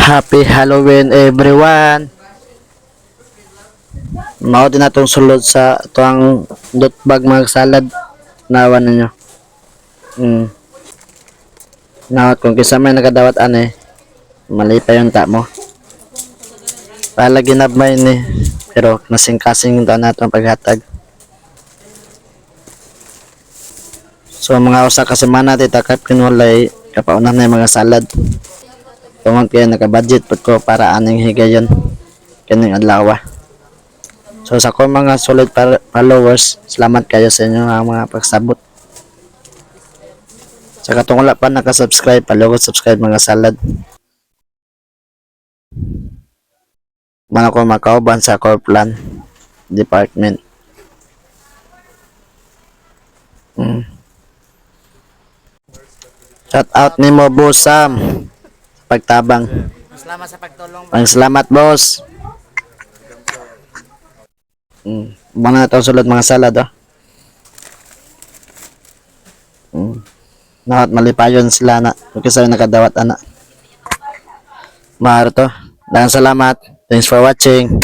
Happy Halloween everyone. Mao din natong sulod sa tuang dotbag mga salad. Nawan ninyo. Nawat kung kisa may nakadawat ane, mali pa yung ta mo. Pala ginabmay ni, pero nasing-kasing yung taon natin paghatag. So mga usa ka semana titakap kinwalay kapaunan na yung mga salad. Tungod kaya naka-budget pud ko para aning higayon kining adlaw. So sa ko mga solid followers, salamat kayo sa inyo mga pagsabot. Sa katong wala pa naka-subscribe, palugod subscribe mga salad. Man ako makauban sa core plan department. Shout out ni mo boss Sam sa pagtabang. Salamat sa pagtulong. Ang salamat boss. Mga na itong sulod mga salad Nakat malipayon sila na okay sa'yo nakadawat ana. Mahal to. Dagang salamat. Thanks for watching.